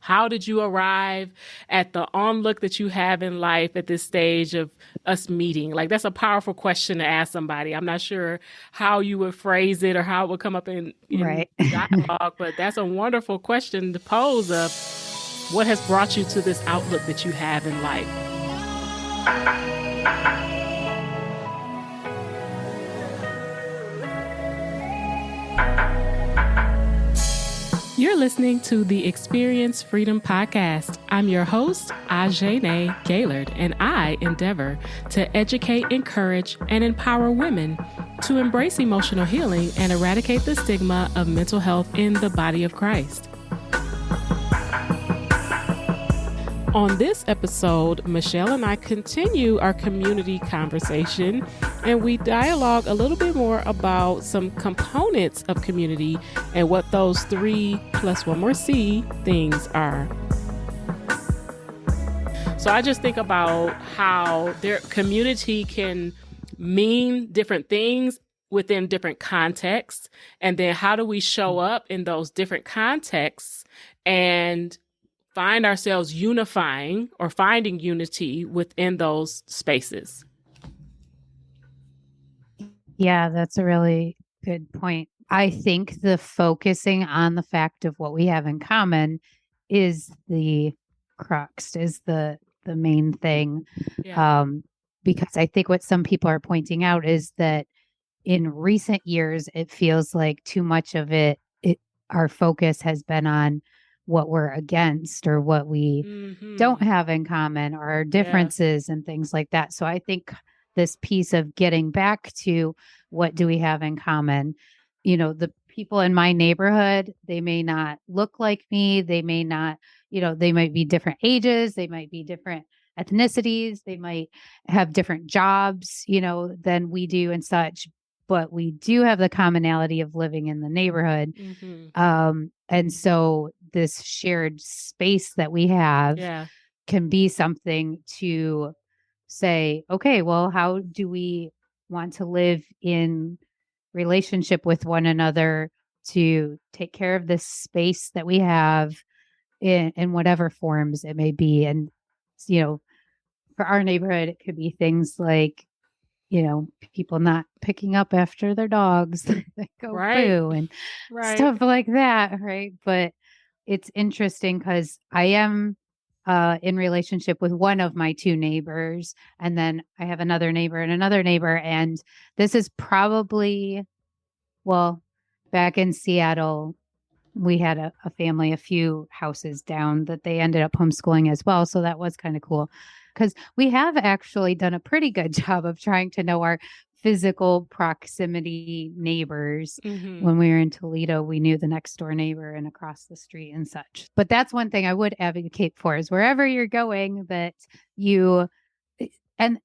How did you arrive at the onlook that you have in life at this stage of us meeting? Like, that's a powerful question to ask somebody. I'm not sure how you would phrase it or how it would come up in Right. dialogue, but that's a wonderful question to pose of what has brought you to this outlook that you have in life. You're listening to the Experience Freedom Podcast. I'm your host, Ajene Gaylord, and I endeavor to educate, encourage, and empower women to embrace emotional healing and eradicate the stigma of mental health in the body of Christ. On this episode, Michelle and I continue our community conversation, and we dialogue a little bit more about some components of community and what those 3 plus 1 more C things are. So I just think about how their community can mean different things within different contexts, and then how do we show up in those different contexts and find ourselves unifying or finding unity within those spaces. Yeah, that's a really good point. I think the focusing on the fact of what we have in common is the crux, is the main thing. Yeah. Um, because I think what some people are pointing out is that in recent years, it feels like too much of our focus has been on what we're against or what we don't have in common or our Yeah. differences and things like that. So I think this piece of getting back to what do we have in common, the people in my neighborhood, they may not look like me. They may not, they might be different ages. They might be different ethnicities. They might have different jobs, than we do and such. But we do have the commonality of living in the neighborhood. Mm-hmm. And so this shared space that we have Yeah. can be something to say, okay, well, how do we want to live in relationship with one another to take care of this space that we have in whatever forms it may be? And, you know, for our neighborhood, it could be things like, people not picking up after their dogs that go Right. poo and Right. stuff like that. Right. But it's interesting because I am in relationship with one of my 2 neighbors, and then I have another neighbor and another neighbor. And this is probably, well, back in Seattle, we had a family a few houses down that they ended up homeschooling as well. So that was kind of cool because we have actually done a pretty good job of trying to know our physical proximity neighbors. Mm-hmm. When we were in Toledo, we knew the next door neighbor and across the street and such. But that's one thing I would advocate for is wherever you're going that you, and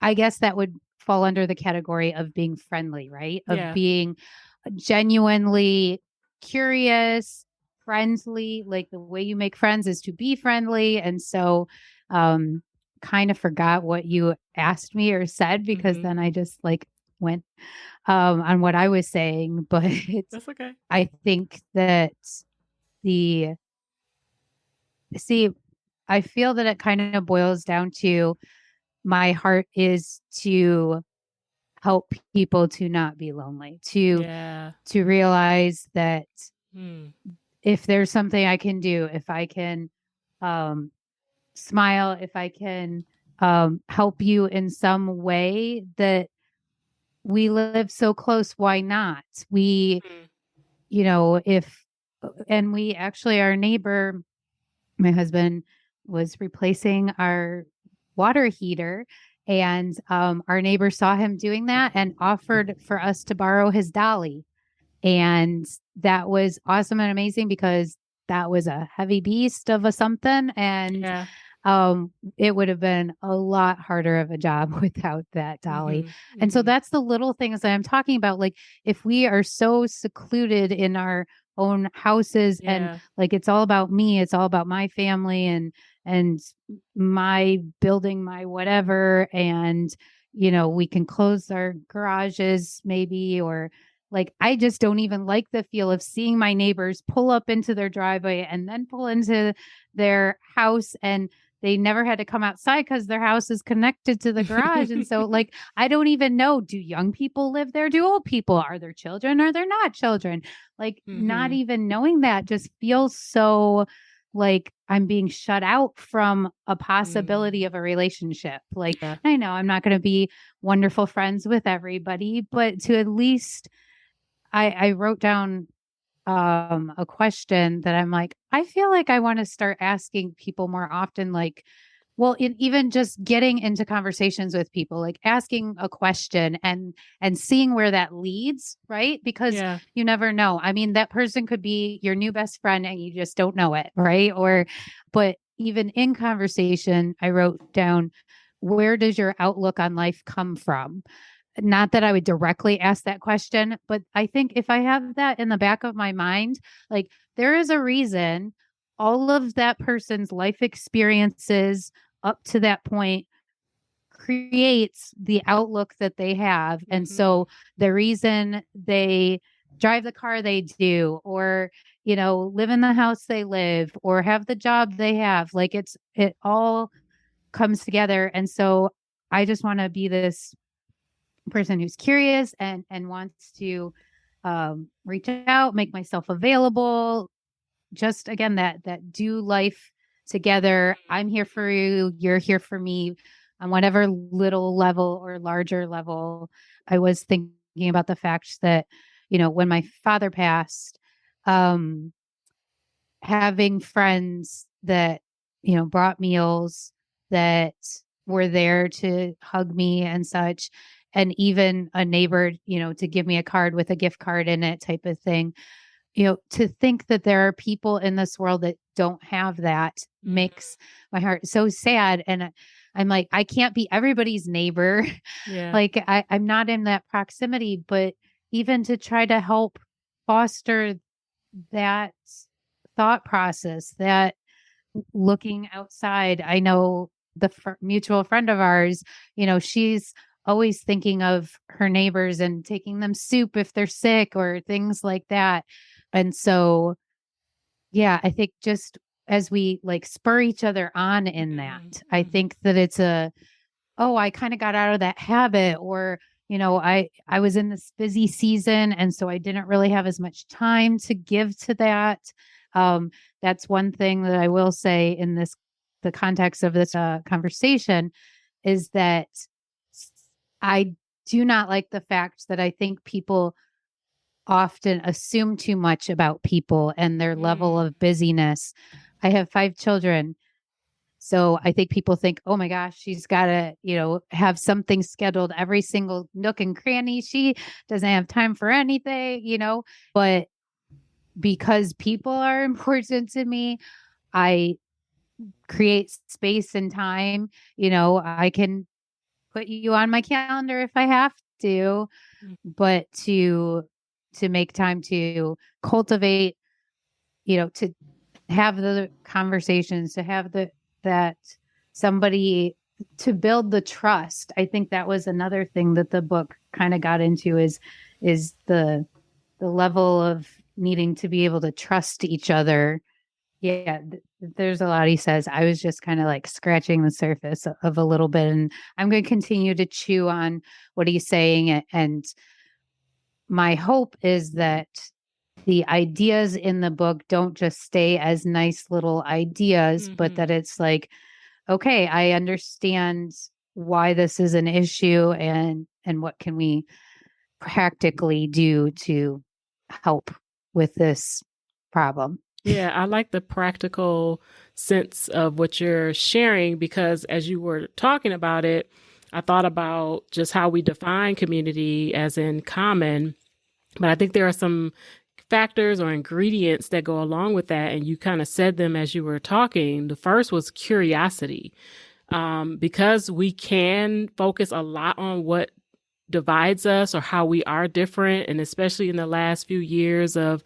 I guess that would fall under the category of being friendly, right? Of Yeah. being genuinely curious, friendly, like the way you make friends is to be friendly. And so, kind of forgot what you asked me or said because Mm-hmm. then I just like went on what I was saying. But That's okay. I think that the, see, I feel that it kind of boils down to my heart is to help people to not be lonely, Yeah. to realize that Mm. if there's something I can do, if I can um, smile, if I can help you in some way, that we live so close, why not? We, Mm. if, and we actually, our neighbor, my husband was replacing our water heater. And our neighbor saw him doing that and offered for us to borrow his dolly. And that was awesome and amazing because that was a heavy beast of a something. And Yeah. it would have been a lot harder of a job without that dolly. Mm-hmm. And so Mm-hmm. that's the little things that I'm talking about. Like if we are so secluded in our own houses and Yeah. like it's all about me, it's all about my family and my building my whatever. And we can close our garages maybe or Like, I just don't even like the feel of seeing my neighbors pull up into their driveway and then pull into their house, and they never had to come outside because their house is connected to the garage. And so, like, I don't even know, do young people live there? Do old people? Are there children? Are there not children? Like, not Mm-hmm. even knowing that just feels so like I'm being shut out from a possibility Mm. of a relationship. Like, Yeah. I know I'm not going to be wonderful friends with everybody, but to at least I wrote down a question that I'm like, I feel like I want to start asking people more often, like, well, even just getting into conversations with people, like asking a question and seeing where that leads, right? Because Yeah. you never know. I mean, that person could be your new best friend and you just don't know it, right? Or but even in conversation, I wrote down, where does your outlook on life come from? Not that I would directly ask that question, but I think if I have that in the back of my mind, like, there is a reason all of that person's life experiences up to that point creates the outlook that they have. And Mm-hmm. so the reason they drive the car they do, or, live in the house they live, or have the job they have, like, it all comes together. And so I just want to be this person who's curious and wants to reach out, make myself available. Just again, that do life together. I'm here for you. You're here for me on whatever little level or larger level. I was thinking about the fact that, when my father passed, um, having friends that, brought meals, that were there to hug me and such, and even a neighbor, to give me a card with a gift card in it, type of thing. To think that there are people in this world that don't have that Mm-hmm. makes my heart so sad. And I'm like, I can't be everybody's neighbor. Yeah. Like, I'm not in that proximity, but even to try to help foster that thought process, that looking outside. I know the mutual friend of ours, she's always thinking of her neighbors and taking them soup if they're sick or things like that. And so, yeah, I think just as we like spur each other on in that, I Mm-hmm. think that it's oh, I kind of got out of that habit, or, I was in this busy season and so I didn't really have as much time to give to that. Um, that's one thing that I will say in the context of this conversation, is that I do not like the fact that I think people often assume too much about people and their level Mm. of busyness. I have 5 children, so I think people think, oh my gosh, she's got to, have something scheduled every single nook and cranny. She doesn't have time for anything, but because people are important to me, I create space and time. I can put you on my calendar if I have to, but to make time to cultivate, to have the conversations, to have that somebody, to build the trust. I think that was another thing that the book kind of got into, is the level of needing to be able to trust each other. Yeah, there's a lot he says. I was just kind of like scratching the surface of a little bit, and I'm going to continue to chew on what he's saying. And my hope is that the ideas in the book don't just stay as nice little ideas, but Mm-hmm. that it's like, okay, I understand why this is an issue, and what can we practically do to help with this problem. Yeah, I like the practical sense of what you're sharing because as you were talking about it, I thought about just how we define community as in common. But I think there are some factors or ingredients that go along with that. And you kind of said them as you were talking. The first was curiosity. Because we can focus a lot on what divides us or how we are different. And especially in the last few years of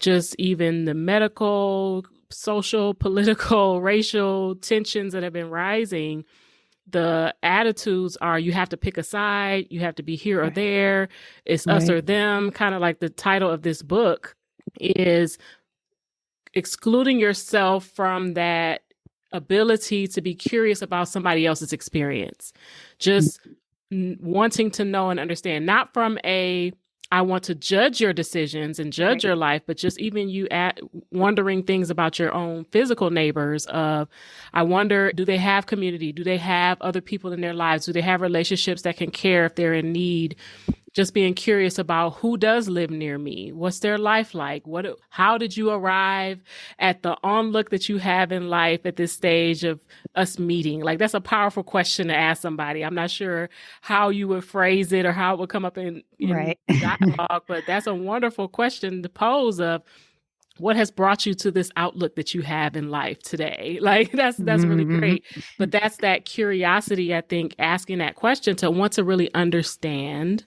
just even the medical, social, political, racial tensions that have been rising, the attitudes are you have to pick a side, you have to be here or Right. there, it's us Right. or them, kind of like the title of this book is excluding yourself from that ability to be curious about somebody else's experience. Just wanting to know and understand, not from a I want to judge your decisions and judge Right. your life, but just even you wondering things about your own physical neighbors of, I wonder, do they have community? Do they have other people in their lives? Do they have relationships that can care if they're in need? Just being curious about who does live near me. What's their life like? How did you arrive at the onlook that you have in life at this stage of us meeting? Like, that's a powerful question to ask somebody. I'm not sure how you would phrase it or how it would come up in Right. dialogue, but that's a wonderful question to pose of what has brought you to this outlook that you have in life today. Like, that's really great. But that's that curiosity, I think, asking that question to want to really understand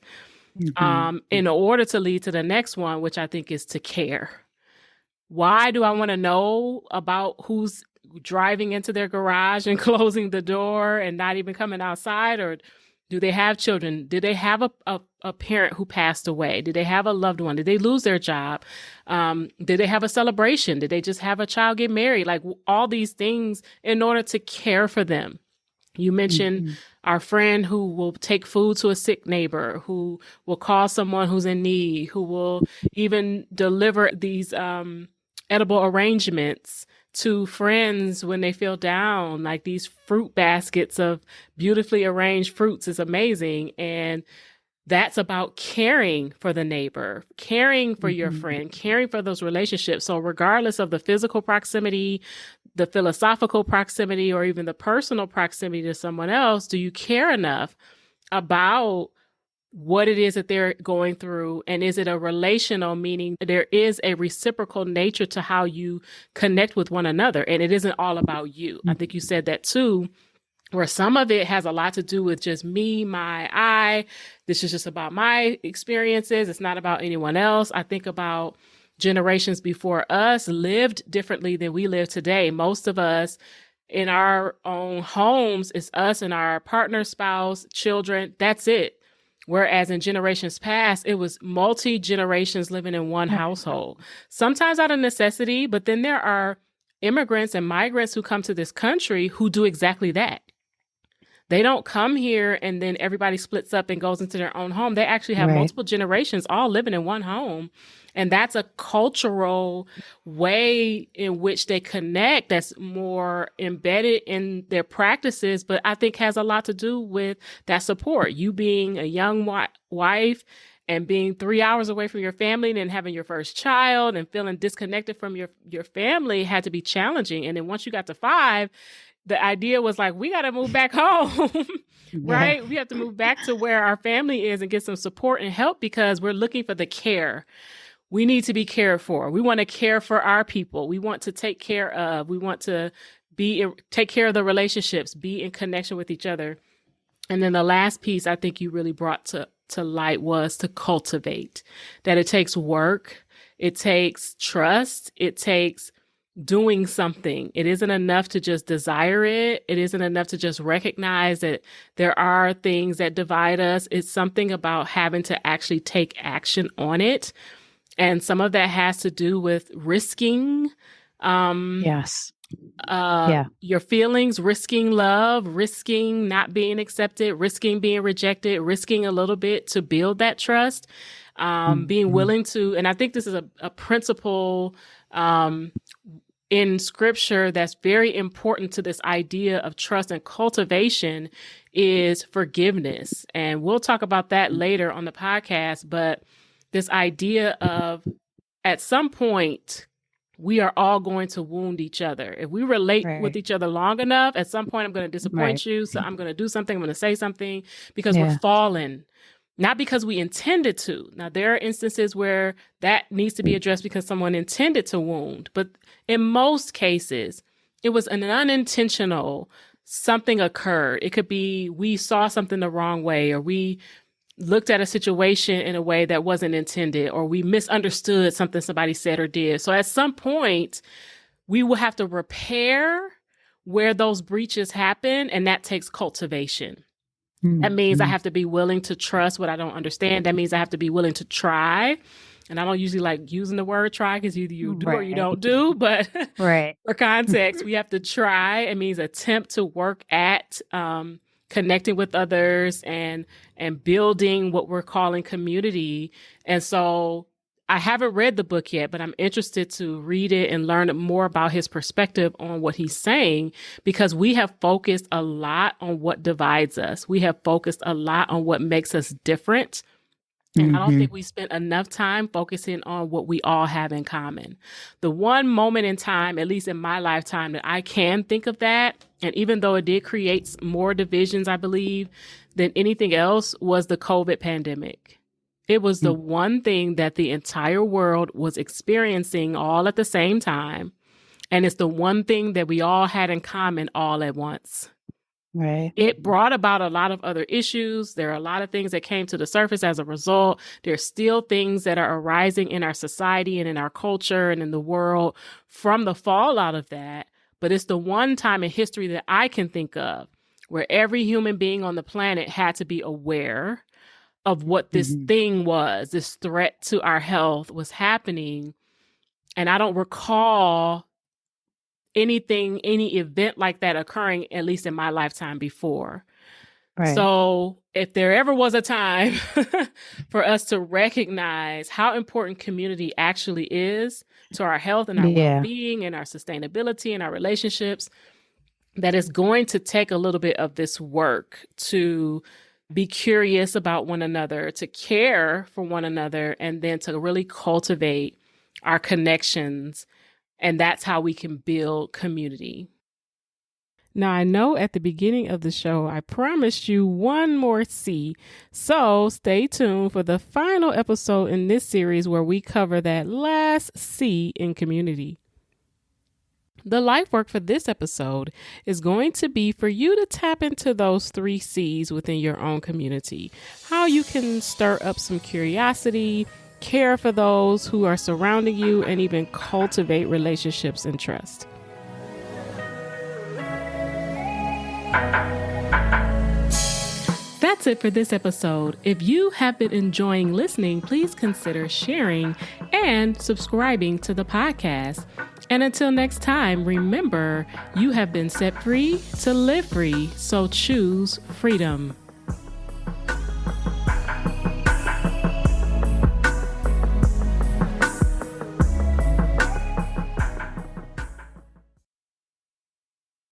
in order to lead to the next one, which I think is to care. Why do I want to know about who's driving into their garage and closing the door and not even coming outside? Or do they have children? Did they have a parent who passed away? Did they have a loved one? Did they lose their job? Did they have a celebration? Did they just have a child get married? Like, all these things in order to care for them. You mentioned our friend who will take food to a sick neighbor, who will call someone who's in need, who will even deliver these edible arrangements to friends when they feel down. Like, these fruit baskets of beautifully arranged fruits is amazing. And that's about caring for the neighbor, caring for your friend, caring for those relationships. So regardless of the physical proximity, the philosophical proximity, or even the personal proximity to someone else, do you care enough about what it is that they're going through? And is it a relational, meaning there is a reciprocal nature to how you connect with one another? And it isn't all about you. I think you said that too, where some of it has a lot to do with just me, I. This is just about my experiences. It's not about anyone else. I think about generations before us lived differently than we live today. Most of us in our own homes, it's us and our partner, spouse, children. That's it. Whereas in generations past, it was multi-generations living in one household, sometimes out of necessity. But then there are immigrants and migrants who come to this country who do exactly that. They don't come here and then everybody splits up and goes into their own home. They actually have multiple generations all living in one home. And that's a cultural way in which they connect that's more embedded in their practices, but I think has a lot to do with that support. You being a young wife and being 3 hours away from your family and then having your first child and feeling disconnected from your family had to be challenging. And then once you got to 5, the idea was like, we got to move back home, right? We have to move back to where our family is and get some support and help because we're looking for the care. We need to be cared for. We want to care for our people. We want to take care of. We want to take care of the relationships, be in connection with each other. And then the last piece I think you really brought to light was to cultivate, that it takes work, it takes trust, it takes doing something. It isn't enough to just desire it. It isn't enough to just recognize that there are things that divide us. It's something about having to actually take action on it. And some of that has to do with risking your feelings, risking love, risking not being accepted, risking being rejected, risking a little bit to build that trust, being willing to, and I think this is a principle in scripture that's very important to this idea of trust and cultivation is forgiveness. And we'll talk about that later on the podcast, but this idea of at some point, we are all going to wound each other. If we relate with each other long enough, at some point I'm going to disappoint you. So I'm going to do something. I'm going to say something because we're fallen, not because we intended to. Now, there are instances where that needs to be addressed because someone intended to wound. But in most cases, it was an unintentional, something occurred. It could be we saw something the wrong way, or we looked at a situation in a way that wasn't intended, or we misunderstood something somebody said or did. So at some point, we will have to repair where those breaches happen, and that takes cultivation. That means I have to be willing to trust what I don't understand. That means I have to be willing to try. And I don't usually like using the word try because either you do or you don't do. But for context, we have to try. It means attempt to work at connecting with others and building what we're calling community. And so I haven't read the book yet, but I'm interested to read it and learn more about his perspective on what he's saying, because we have focused a lot on what divides us. We have focused a lot on what makes us different. And I don't think we spent enough time focusing on what we all have in common. The one moment in time, at least in my lifetime, that I can think of that, and even though it did create more divisions, I believe, than anything else, was the COVID pandemic. It was the one thing that the entire world was experiencing all at the same time. And it's the one thing that we all had in common all at once. Right. It brought about a lot of other issues. There are a lot of things that came to the surface as a result. There's still things that are arising in our society and in our culture and in the world from the fallout of that. But it's the one time in history that I can think of where every human being on the planet had to be aware of what this thing was, this threat to our health was happening. And I don't recall any event like that occurring, at least in my lifetime, before. Right. So if there ever was a time for us to recognize how important community actually is to our health and our well-being and our sustainability and our relationships, that it's going to take a little bit of this work to be curious about one another, to care for one another, and then to really cultivate our connections. And that's how we can build community. Now, I know at the beginning of the show, I promised you one more C. So stay tuned for the final episode in this series where we cover that last C in community. The life work for this episode is going to be for you to tap into those 3 C's within your own community. How you can stir up some curiosity, care for those who are surrounding you, and even cultivate relationships and trust. That's it for this episode. If you have been enjoying listening, please consider sharing and subscribing to the podcast. And until next time, remember, you have been set free to live free, so choose freedom.